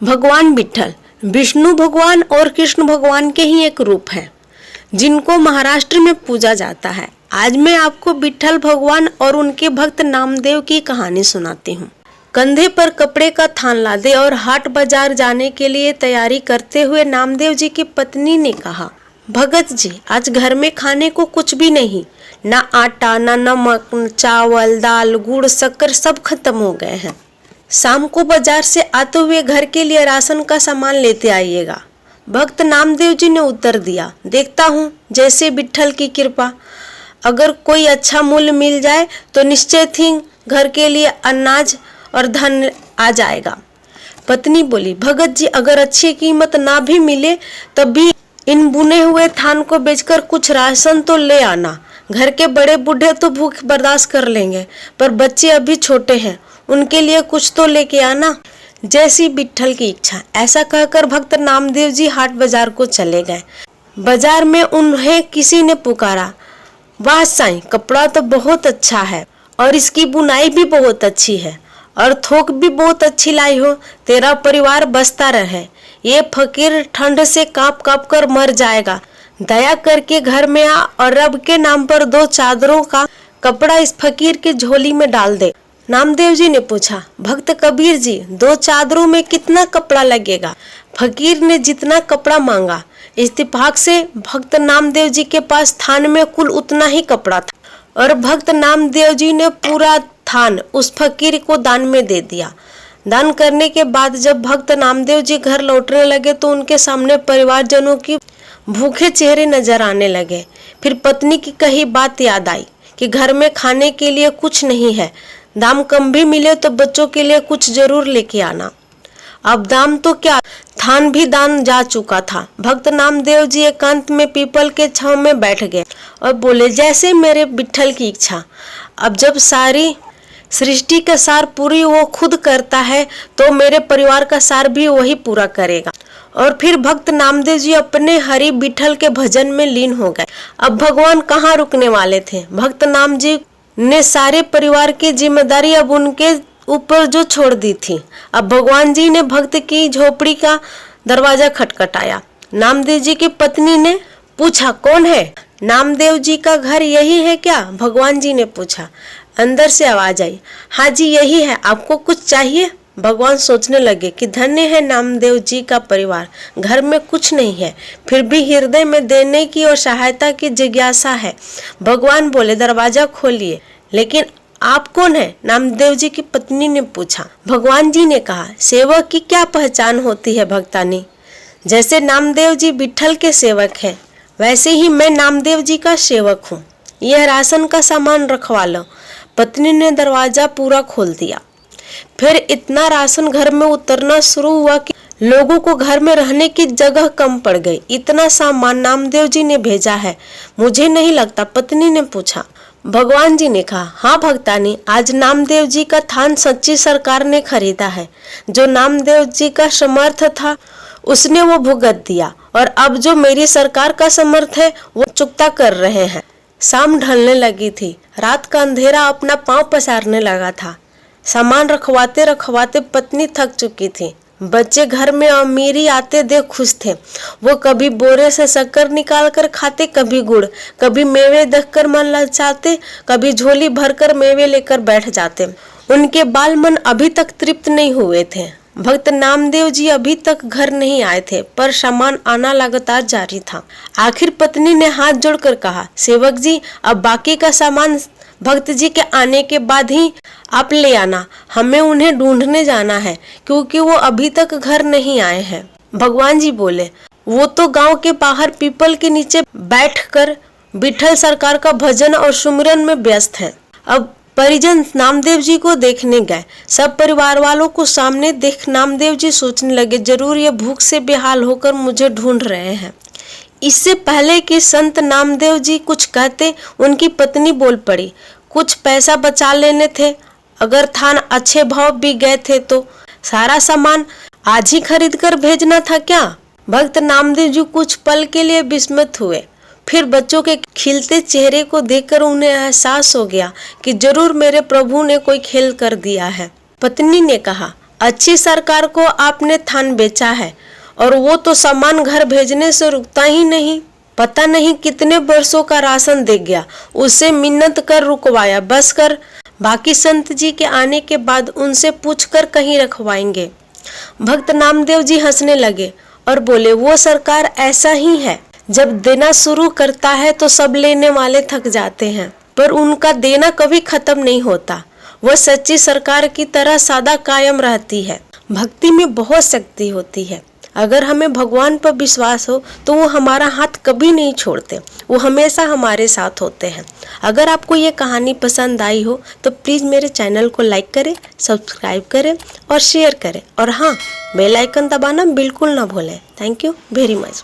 भगवान विट्ठल विष्णु भगवान और कृष्ण भगवान के ही एक रूप है जिनको महाराष्ट्र में पूजा जाता है। आज मैं आपको विट्ठल भगवान और उनके भक्त नामदेव की कहानी सुनाती हूँ। कंधे पर कपड़े का थान लादे और हाट बाजार जाने के लिए तैयारी करते हुए नामदेव जी की पत्नी ने कहा, भगत जी आज घर में खाने को कुछ भी नहीं, ना आटा ना नमक, चावल दाल गुड़ शक्कर सब खत्म हो गए हैं। शाम को बाजार से आते हुए घर के लिए राशन का सामान लेते आइएगा। भक्त नामदेव जी ने उत्तर दिया, देखता हूँ जैसे विट्ठल की कृपा, अगर कोई अच्छा मूल्य मिल जाए तो निश्चित ही घर के लिए अनाज और धन आ जाएगा। पत्नी बोली, भगत जी अगर अच्छी कीमत ना भी मिले तब भी इन बुने हुए थान को बेचकर कुछ राशन तो ले आना। घर के बड़े बूढ़े तो भूख बर्दाश्त कर लेंगे, पर बच्चे अभी छोटे हैं, उनके लिए कुछ तो लेके आना। जैसी विट्ठल की इच्छा, ऐसा कहकर भक्त नामदेव जी हाट बाजार को चले गए। बाजार में उन्हें किसी ने पुकारा, वाह साईं कपड़ा तो बहुत अच्छा है और इसकी बुनाई भी बहुत अच्छी है और थोक भी बहुत अच्छी लाई हो, तेरा परिवार बसता रहे। ये फकीर ठंड से कांप कांप कर मर जाएगा, दया करके घर में आ और रब के नाम पर 2 चादरों का कपड़ा इस फकीर की झोली में डाल दे। नामदेव जी ने पूछा, भक्त कबीर जी 2 चादरों में कितना कपड़ा लगेगा? फकीर ने जितना कपड़ा मांगा। इत्तेफाक से भक्त नामदेव जी के पास थान में कुल उतना ही कपड़ा था और भक्त नामदेव जी ने पूरा थान उस फकीर को दान में दे दिया। दान करने के बाद जब भक्त नामदेव जी घर लौटने लगे तो उनके सामने परिवारजनों की भूखे चेहरे नजर आने लगे। फिर पत्नी की कही बात याद आई कि घर में खाने के लिए कुछ नहीं है, दाम कम भी मिले तो बच्चों के लिए कुछ जरूर लेके आना। अब दाम तो क्या, थान भी दान जा चुका था। भक्त नामदेव जी एकांत में पीपल के छांव में बैठ गए और बोले, जैसे मेरे विट्ठल की इच्छा। अब जब सारी सृष्टि का सार पूरी वो खुद करता है तो मेरे परिवार का सार भी वही पूरा करेगा। और फिर भक्त नामदेव जी अपने हरि विट्ठल के भजन में लीन हो गए। अब भगवान कहाँ रुकने वाले थे। भक्त नाम जी ने सारे परिवार की जिम्मेदारी अब उनके ऊपर जो छोड़ दी थी। अब भगवान जी ने भक्त की झोपड़ी का दरवाजा खटखटाया। नामदेव जी की पत्नी ने पूछा, कौन है? नामदेव जी का घर यही है क्या? भगवान जी ने पूछा। अंदर से आवाज आई, हाँ जी यही है, आपको कुछ चाहिए? भगवान सोचने लगे कि धन्य है नामदेव जी का परिवार, घर में कुछ नहीं है फिर भी हृदय में देने की और सहायता की जिज्ञासा है। भगवान बोले, दरवाजा खोलिए। लेकिन आप कौन है? नामदेव जी की पत्नी ने पूछा। भगवान जी ने कहा, सेवक की क्या पहचान होती है भक्तानी? जैसे नामदेव जी विट्ठल के सेवक हैं, वैसे ही मैं नामदेव जी का सेवक हूँ। यह राशन का सामान रखवा लो। पत्नी ने दरवाजा पूरा खोल दिया। फिर इतना राशन घर में उतरना शुरू हुआ कि लोगों को घर में रहने की जगह कम पड़ गई। इतना सामान नामदेव जी ने भेजा है, मुझे नहीं लगता। पत्नी ने पूछा। भगवान जी ने कहा, हाँ भक्तानी, आज नामदेव जी का थान सच्ची सरकार ने खरीदा है। जो नामदेव जी का समर्थ था उसने वो भुगत दिया और अब जो मेरी सरकार का समर्थ है वो चुकता कर रहे हैं। शाम ढलने लगी थी, रात का अंधेरा अपना पांव पसारने लगा था। सामान रखवाते रखवाते पत्नी थक चुकी थी। बच्चे घर में अमीरी आते देख खुश थे। वो कभी बोरे से शक्कर निकाल कर खाते, कभी गुड़, कभी मेवे देखकर मन ललचाते, कभी झोली भरकर मेवे लेकर बैठ जाते। उनके बाल मन अभी तक तृप्त नहीं हुए थे। भक्त नामदेव जी अभी तक घर नहीं आए थे, पर सामान आना लगातार जारी था। आखिर पत्नी ने हाथ जोड़कर कहा, सेवक जी अब बाकी का सामान भक्त जी के आने के बाद ही आप ले आना, हमें उन्हें ढूंढने जाना है क्योंकि वो अभी तक घर नहीं आए हैं। भगवान जी बोले, वो तो गांव के बाहर पीपल के नीचे बैठकर विट्ठल सरकार का भजन और सुमिरन में व्यस्त हैं। अब परिजन नामदेव जी को देखने गए। सब परिवार वालों को सामने देख नामदेव जी सोचने लगे, जरूर ये भूख से बेहाल होकर मुझे ढूंढ रहे हैं। इससे पहले कि संत नामदेव जी कुछ कहते, उनकी पत्नी बोल पड़ी, कुछ पैसा बचा लेने थे, अगर थान अच्छे भाव भी गए थे तो सारा सामान आज ही खरीद कर भेजना था क्या? भक्त नामदेव जी कुछ पल के लिए विस्मित हुए, फिर बच्चों के खिलते चेहरे को देखकर उन्हें एहसास हो गया कि जरूर मेरे प्रभु ने कोई खेल कर दिया है। पत्नी ने कहा, अच्छी सरकार को आपने थान बेचा है और वो तो सामान घर भेजने से रुकता ही नहीं। पता नहीं कितने वर्षों का राशन दे गया, उसे मिन्नत कर रुकवाया, बस कर। बाकी संत जी के आने के बाद उनसे पूछकर कहीं रखवाएंगे। भक्त नामदेव जी हंसने लगे और बोले, वो सरकार ऐसा ही है, जब देना शुरू करता है तो सब लेने वाले थक जाते हैं, पर उनका देना कभी खत्म नहीं होता। वह सच्ची सरकार की तरह सदा कायम रहती है। भक्ति में बहुत शक्ति होती है। अगर हमें भगवान पर विश्वास हो तो वो हमारा हाथ कभी नहीं छोड़ते, वो हमेशा हमारे साथ होते हैं। अगर आपको ये कहानी पसंद आई हो तो प्लीज़ मेरे चैनल को लाइक करें, सब्सक्राइब करें और शेयर करें, और हाँ, बेल आइकन दबाना बिल्कुल ना भूलें। Thank you very much.